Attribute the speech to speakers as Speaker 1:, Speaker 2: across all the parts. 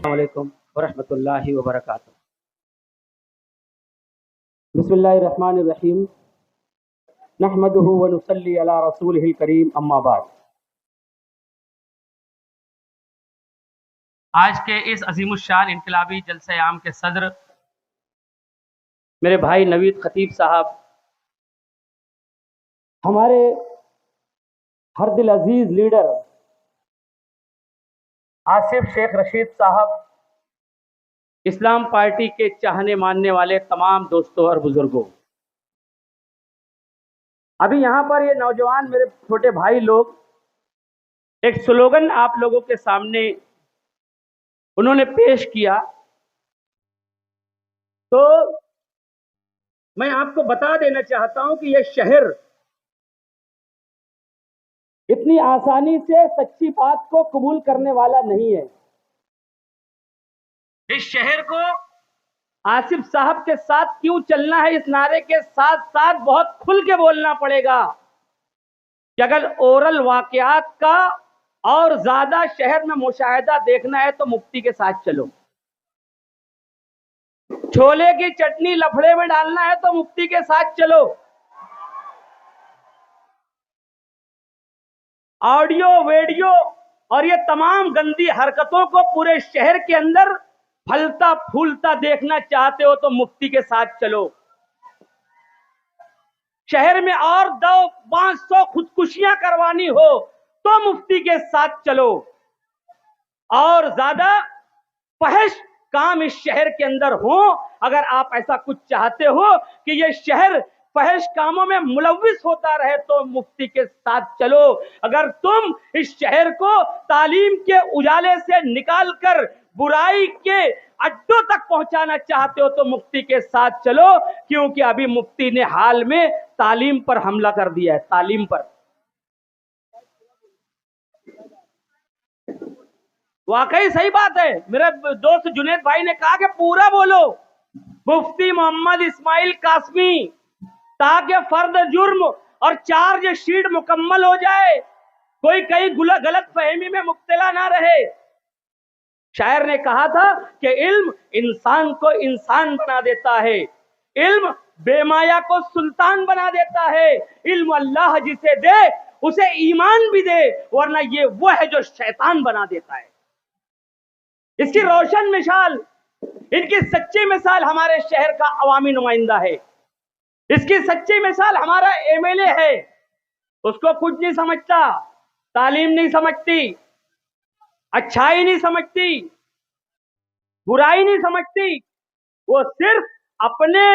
Speaker 1: अस्सलामुअलैकुम वरहमतुल्लाहि वबरकातुहू। बिस्मिल्लाहिर्रहमानिर्रहीम। नहमदुहु व नुसल्ली अला रसूलिहिल करीम, अम्मा बाद। आज के इस अजीमुशान इनकलाबी जलसे आम के सदर मेरे भाई नवीद खतीब साहब, हमारे हर दिल अजीज लीडर आसिफ शेख रशीद साहब, इस्लाम पार्टी के चाहने मानने वाले तमाम दोस्तों और बुजुर्गों, अभी यहाँ पर ये नौजवान मेरे छोटे भाई लोग एक स्लोगन आप लोगों के सामने उन्होंने पेश किया, तो मैं आपको बता देना चाहता हूं कि यह शहर इतनी आसानी से सच्ची बात को कबूल करने वाला नहीं है। इस शहर को आसिफ साहब के साथ क्यों चलना है, इस नारे के साथ साथ बहुत खुल के बोलना पड़ेगा कि अगर ओरल वाकयात का और ज्यादा शहर में मुशाहिदा देखना है तो मुफ्ती के साथ चलो। छोले की चटनी लफड़े में डालना है तो मुफ्ती के साथ चलो। ऑडियो वीडियो और ये तमाम गंदी हरकतों को पूरे शहर के अंदर फलता फूलता देखना चाहते हो तो मुफ्ती के साथ चलो। शहर में और 200-500 खुदकुशियां करवानी हो तो मुफ्ती के साथ चलो। और ज्यादा फहश काम इस शहर के अंदर हो, अगर आप ऐसा कुछ चाहते हो कि ये शहर फहश कामों में मुलविस होता रहे तो मुफ्ती के साथ चलो। अगर तुम इस शहर को तालीम के उजाले से निकालकर बुराई के अड्डों तक पहुंचाना चाहते हो तो मुफ्ती के साथ चलो, क्योंकि अभी मुफ्ती ने हाल में तालीम पर हमला कर दिया है। तालीम पर वाकई सही बात है। मेरा दोस्त जुनेद भाई ने कहा कि पूरा बोलो, मुफ्ती मोहम्मद इस्माइल कासमी, ताकि फर्द जुर्म और चार्ज शीट मुकम्मल हो जाए, कोई कहीं गलत फहमी में मुब्तला ना रहे। शायर ने कहा था कि इल्म इंसान को इंसान बना देता है, इल्म बेमाया को सुल्तान बना देता है, इल्म अल्लाह जिसे दे उसे ईमान भी दे, वरना ये वो है जो शैतान बना देता है। इसकी रोशन मिसाल, इनकी सच्ची मिसाल हमारे शहर का अवामी नुमाइंदा है। इसकी सच्ची मिसाल हमारा एमएलए है। उसको कुछ नहीं समझता, तालीम नहीं समझती, अच्छाई नहीं समझती, बुराई नहीं समझती। वो सिर्फ अपने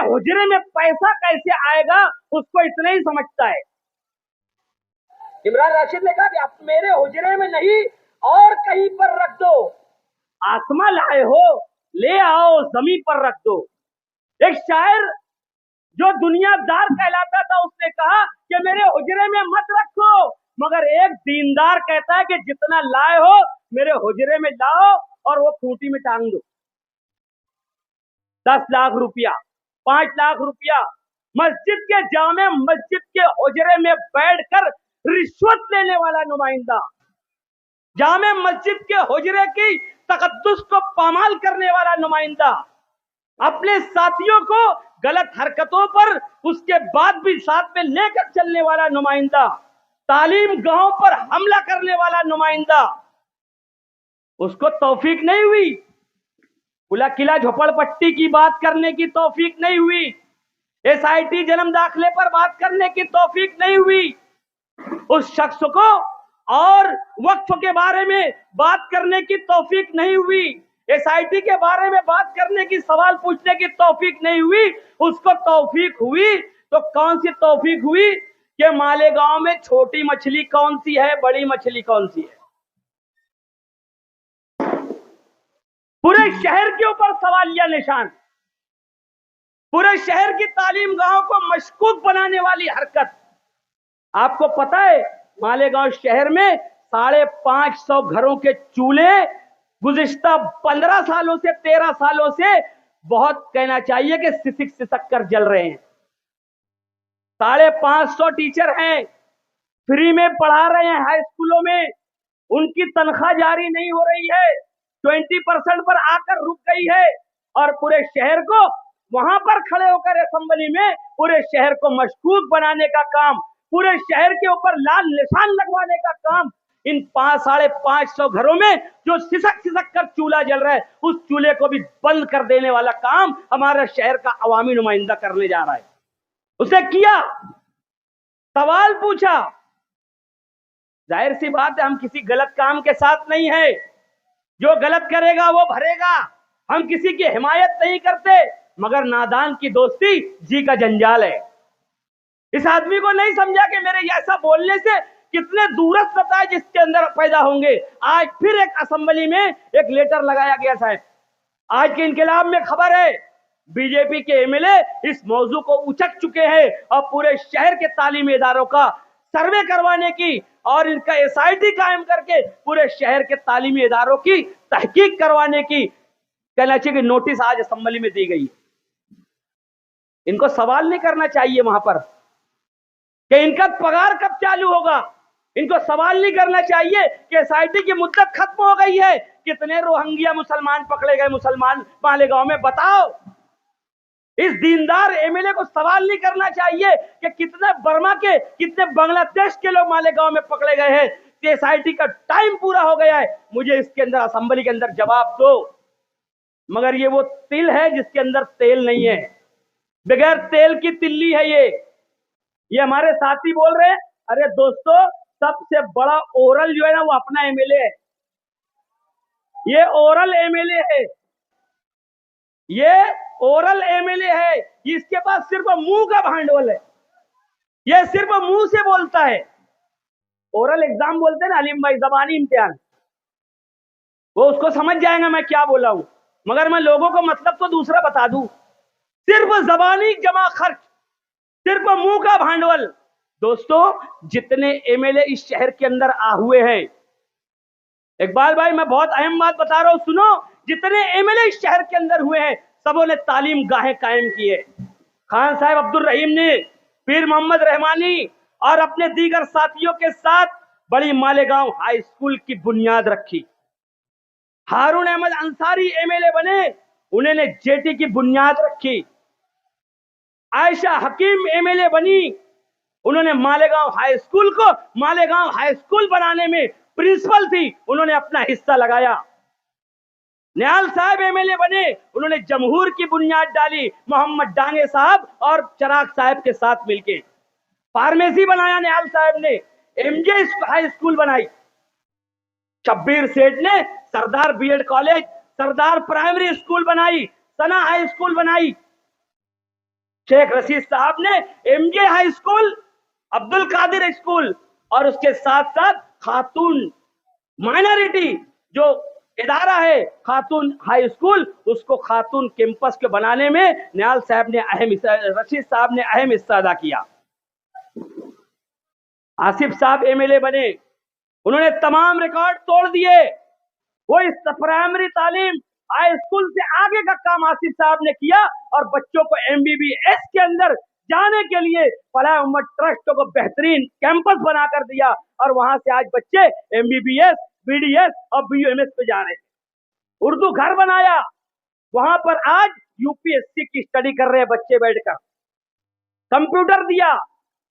Speaker 1: हुजरे में पैसा कैसे आएगा उसको इतना ही समझता है। इमरान राशिद ने कहा कि आप मेरे हुजरे में नहीं और कहीं पर रख दो, आसमां लाए हो ले आओ जमीन पर रख दो। एक शायर जो दुनियादार कहलाता था उसने कहा कि मेरे हुजरे में मत रखो, मगर एक दीनदार कहता है कि जितना लाए हो मेरे हुजरे में लाओ और वो खूंटी में टांग दो। 10 लाख रुपया, 5 लाख रुपया मस्जिद के जामे मस्जिद के हुजरे में बैठकर रिश्वत लेने वाला नुमाइंदा, जामे मस्जिद के हुजरे की तकद्दुस को पामाल करने वाला नुमाइंदा, अपने साथियों को गलत हरकतों पर उसके बाद भी साथ में लेकर चलने वाला नुमाइंदा, तालीम गांव पर हमला करने वाला नुमाइंदा, उसको तौफीक नहीं हुई खुला किला झोपड़पट्टी की बात करने की, तौफीक नहीं हुई एसआईटी जन्म दाखिले पर बात करने की, तौफीक नहीं हुई उस शख्स को और वक्फ के बारे में बात करने की तौफीक नहीं हुई, एसआईटी के बारे में बात करने की, सवाल पूछने की तौफीक नहीं हुई। उसको तौफीक हुई तो कौन सी तौफीक हुई कि मालेगांव में छोटी मछली कौन सी है, बड़ी मछली कौन सी है। पूरे शहर के ऊपर सवालिया निशान, पूरे शहर की तालीम गांव को मशकूक बनाने वाली हरकत। आपको पता है मालेगांव शहर में 550 घरों के चूल्हे गुज़िश्ता 15 सालों से 13 सालों से बहुत कहना चाहिए कि सिसक कर जल रहे हैं। 550 टीचर हैं, फ्री में पढ़ा रहे हैं हाई स्कूलों में, उनकी तनख्वाह जारी नहीं हो रही है, 20% पर आकर रुक गई है, और पूरे शहर को वहां पर खड़े होकर असेंबली में पूरे शहर को मशकूक बनाने का काम, पूरे शहर के ऊपर लाल निशान लगवाने का काम, इन 500-550 घरों में जो सिसक सिसक कर चूल्हा जल रहा है, उस चूल्हे को भी बंद कर देने वाला काम हमारे शहर का अवामी नुमाइंदा करने जा रहा है। उसे किया, सवाल पूछा, जाहिर सी बात है हम किसी गलत काम के साथ नहीं है, जो गलत करेगा वो भरेगा, हम किसी की हिमायत नहीं करते, मगर नादान की दोस्ती जी का जंजाल है। इस आदमी को नहीं समझा कि मेरे ऐसा बोलने से कितने दूरस्थ पता है जिसके अंदर पैदा होंगे। आज फिर एक असेंबली में एक लेटर लगाया गया साहब, आज के इनकलाब में खबर है बीजेपी के एमएलए इस मौजू को उचक चुके हैं और पूरे शहर के तालीमी इदारों का सर्वे करवाने की और इनका एसआईटी कायम करके पूरे शहर के तालीमी इदारों की तहकीक करवाने की कहना चाहिए कि नोटिस आज असेंबली में दी गई। इनको सवाल नहीं करना चाहिए वहां पर कि इनका पगार कब चालू होगा, इनको सवाल नहीं करना चाहिए कि एसआईटी की मुद्दत खत्म हो गई है, कितने रोहिंग्या मुसलमान पकड़े गए मुसलमान मालेगांव में, बताओ। इस दीनदार एमएलए को सवाल नहीं करना चाहिए कि कितने बर्मा के कितने बांग्लादेश के लोग मालेगांव में पकड़े गए हैं, कि एसआईटी का टाइम पूरा हो गया है, मुझे इसके अंदर असेंबली के अंदर जवाब दो। मगर ये वो तिल है जिसके अंदर तेल नहीं है, बगैर तेल की तिल्ली है ये हमारे साथी बोल रहे हैं। अरे दोस्तों, सबसे बड़ा ओरल जो है ना वो अपना एमएलए है, ये ओरल एमएलए है, ये ओरल एमएलए है, इसके पास सिर्फ मुंह का भांडवल है, ये सिर्फ मुंह से बोलता है। ओरल एग्जाम बोलते हैं ना अलीम भाई, जबानी इम्तिहान, वो उसको समझ जाएगा मैं क्या बोला हूं, मगर मैं लोगों को मतलब तो दूसरा बता दूं। सिर्फ जबानी जमा खर्च, सिर्फ मुंह का भांडवल। दोस्तों, जितने एमएलए इस शहर के अंदर आ हुए हैं, इकबाल भाई मैं बहुत अहम बात बता रहा हूं, सुनो, जितने एमएलए इस शहर के अंदर हुए हैं सबों ने तालीम गाहें कायम की है। खान साहब अब्दुल रहीम ने, पीर मोहम्मद रहमानी और अपने दीगर साथियों के साथ बड़ी मालेगांव हाई स्कूल की बुनियाद रखी। हारून अहमद अंसारी एमएलए बने, उन्होंने जेटी की बुनियाद रखी। आयशा हकीम एमएलए बनी, उन्होंने मालेगांव हाई स्कूल को मालेगांव हाई स्कूल बनाने में प्रिंसिपल थी, उन्होंने अपना हिस्सा लगाया। निहाल साहब एमएलए बने, उन्होंने जमहूर की बुनियाद डाली, मोहम्मद डांगे साहब और चिराग साहब के साथ मिलकर। फार्मेसी बनाया निहाल साहब ने, एमजे हाई स्कूल बनाई। शब्बीर सेठ ने Sardar B Ed college, Sardar primary school बनाई, सना हाई स्कूल बनाई। शेख रशीद साहब ने MJ high school, Abdul Qadir school, और उसके साथ साथ खातून माइनॉरिटी जो इदारा है खातून हाई स्कूल, उसको खातून कैंपस के बनाने में निहाल साहब ने रशीद साहब ने अहम हिस्सा अदा किया। आसिफ साहब एमएलए बने, उन्होंने तमाम रिकॉर्ड तोड़ दिए। वो इस प्राइमरी तालीम हाई स्कूल से आगे का काम आसिफ साहब ने किया और बच्चों को एमबीबीएस के अंदर जाने के लिए फलाह उम्मत ट्रस्ट को बेहतरीन कैंपस बनाकर दिया, और वहां से आज बच्चे एमबीबीएस, बीडीएस और बीयूएमएस पे जा रहे हैं। उर्दू घर बनाया, वहां पर आज यूपीएससी की स्टडी कर रहे हैं बच्चे बैठकर। कंप्यूटर दिया,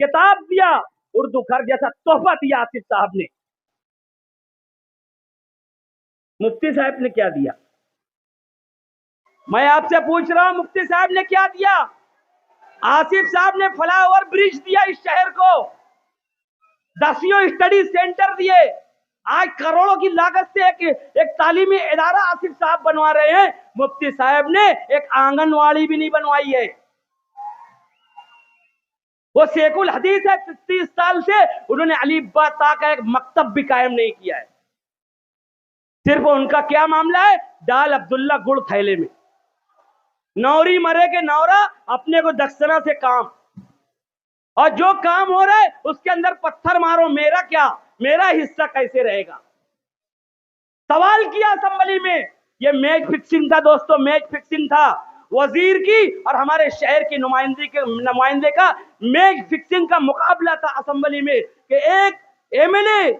Speaker 1: किताब दिया, उर्दू घर जैसा तोहफा दिया आसिफ साहब ने। मुफ्ती साहब ने क्या दिया? मैं आपसे पूछ रहा हूं, मुफ्ती साहब ने क्या दिया? आसिफ साहब ने फ्लाईओवर ब्रिज दिया इस शहर को, 10 स्टडी सेंटर दिए। आज करोड़ों की लागत से एक तालीमी इदारा आसिफ साहब बनवा रहे हैं। मुफ्ती साहब ने एक आंगनवाड़ी भी नहीं बनवाई है। वो शेखुल हदीस है, 30 साल से उन्होंने अलीबा ता का एक मकतब भी कायम नहीं किया है। सिर्फ उनका क्या मामला है? डाल अब्दुल्ला गुड़ थैले में, नौरी मरे के नौरा, अपने को दक्षिणा से काम, और जो काम हो रहा है उसके अंदर पत्थर मारो, मेरा क्या, मेरा हिस्सा कैसे रहेगा? सवाल किया असेंबली में। ये मैच फिक्सिंग था दोस्तों, मैच फिक्सिंग था वजीर की और हमारे शहर की नुमाइंदे का मैच फिक्सिंग का मुकाबला था असेंबली में कि एक एमएलए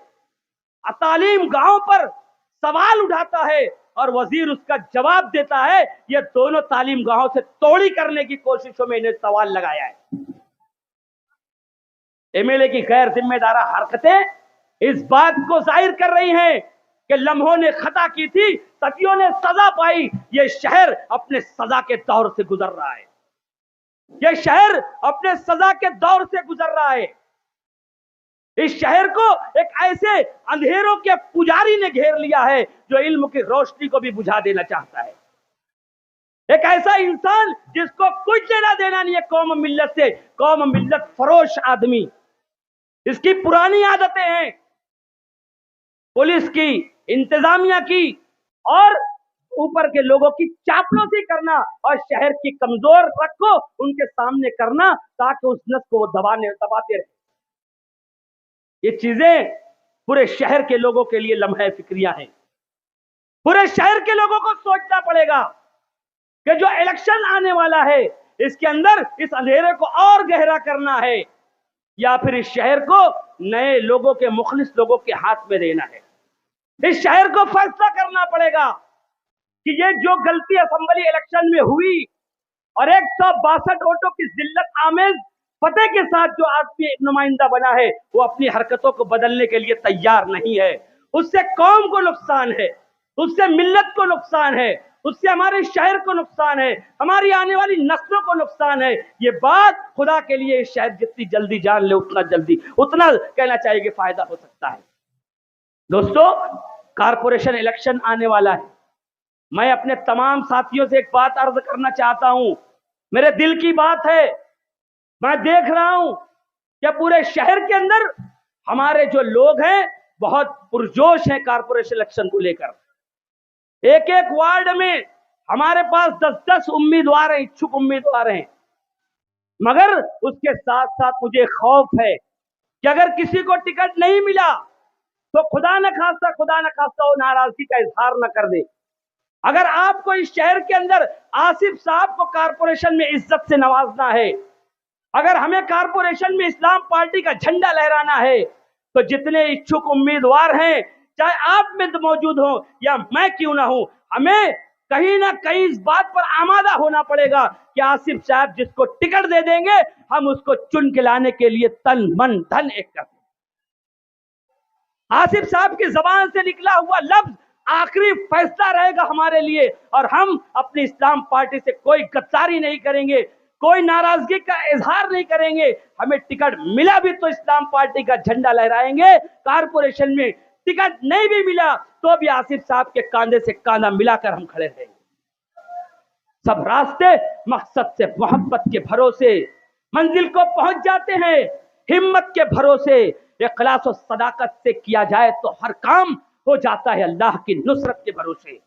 Speaker 1: तालीम गाहों पर सवाल उठाता है और वजीर उसका जवाब देता है। ये दोनों तालीम गाहों से तोड़ी करने की कोशिशों में इन्हें सवाल लगाया है। एमएलए की गैर जिम्मेदार हरकतें इस बात को जाहिर कर रही हैं कि लम्हों ने खता की थी, सदियों ने सजा पाई। ये शहर अपने सजा के दौर से गुजर रहा है। ये शहर अपने सजा के दौर से गुजर रहा है। इस शहर को एक ऐसे अंधेरों के पुजारी ने घेर लिया है जो इल्म की रोशनी को भी बुझा देना चाहता है। एक ऐसा इंसान जिसको कुछ लेना देना नहीं है कौम मिल्लत से, कौम मिल्लत फरोश आदमी। इसकी पुरानी आदतें हैं पुलिस की, इंतजामिया की और ऊपर के लोगों की चापलूसी करना और शहर की कमजोर वर्ग को उनके सामने करना ताकि उस नस को वो दबाते रहे। ये चीजें पूरे शहर के लोगों के लिए लम्हे फिक्रिया हैं। पूरे शहर के लोगों को सोचना पड़ेगा कि जो इलेक्शन आने वाला है इसके अंदर इस अंधेरे को और गहरा करना है या फिर इस शहर को नए लोगों के, मुखलिस लोगों के हाथ में देना है। इस शहर को फैसला करना पड़ेगा कि ये जो गलती असेंबली इलेक्शन में हुई और 162 वोटों की जिल्लत आमेज फतेह के साथ जो आदमी नुमाइंदा बना है वो अपनी हरकतों को बदलने के लिए तैयार नहीं है। उससे कौम को नुकसान है, उससे मिल्लत को नुकसान है, उससे हमारे शहर को नुकसान है, हमारी आने वाली नस्लों को नुकसान है। ये बात खुदा के लिए इस शहर जितनी जल्दी जान ले उतना कहना चाहिए कि फायदा हो सकता है। दोस्तों, कारपोरेशन इलेक्शन आने वाला है। मैं अपने तमाम साथियों से एक बात अर्ज करना चाहता हूं, मेरे दिल की बात है। मैं देख रहा हूं कि पूरे शहर के अंदर हमारे जो लोग हैं बहुत पुरजोश हैं कारपोरेशन इलेक्शन को लेकर। एक एक वार्ड में हमारे पास 10-10 उम्मीदवार हैं, इच्छुक उम्मीदवार हैं। मगर उसके साथ साथ मुझे खौफ है कि अगर किसी को टिकट नहीं मिला तो खुदा न खास्ता वो नाराजगी का इजहार न कर दे। अगर आपको इस शहर के अंदर आसिफ साहब को कारपोरेशन में इज्जत से नवाजना है, अगर हमें कारपोरेशन में इस्लाम पार्टी का झंडा लहराना है, तो जितने इच्छुक उम्मीदवार हैं, चाहे आप में तो मौजूद हो या मैं क्यों ना हूं, हमें कहीं ना कहीं इस बात पर आमादा होना पड़ेगा कि आसिफ साहब जिसको टिकट दे देंगे हम उसको चुन के लाने के लिए तन मन धन एक करते। आसिफ साहब की जबान से निकला हुआ लफ्ज आखिरी फैसला रहेगा हमारे लिए और हम अपनी इस्लाम पार्टी से कोई गद्दारी नहीं करेंगे, कोई नाराजगी का इजहार नहीं करेंगे। हमें टिकट मिला भी तो इस्लाम पार्टी का झंडा लहराएंगे कारपोरेशन में, टिकट नहीं भी मिला तो भी आसिफ साहब के कांधे से कांधा मिलाकर हम खड़े रहेंगे। सब रास्ते मकसद से मोहब्बत के भरोसे मंजिल को पहुंच जाते हैं, हिम्मत के भरोसे इखलास और सदाकत से किया जाए तो हर काम हो जाता है अल्लाह की नुसरत के भरोसे।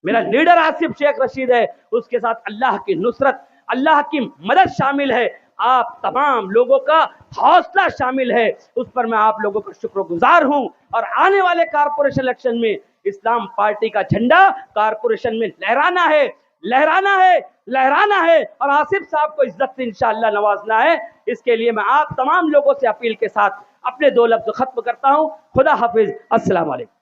Speaker 1: मेरा लीडर आसिफ शेख रशीद है, उसके साथ अल्लाह की नुसरत, अल्लाह की मदद शामिल है, आप तमाम लोगों का हौसला शामिल है। उस पर मैं आप लोगों का शुक्रगुजार हूं और आने वाले कारपोरेशन इलेक्शन में इस्लाम पार्टी का झंडा कारपोरेशन में लहराना है, लहराना है, लहराना है और आसिफ साहब को इज्जत से इंशाअल्लाह नवाजना है। इसके लिए मैं आप तमाम लोगों से अपील के साथ अपने 2 लफ्ज खत्म करता हूं। खुदा हाफिज, अस्सलाम वालेकुम।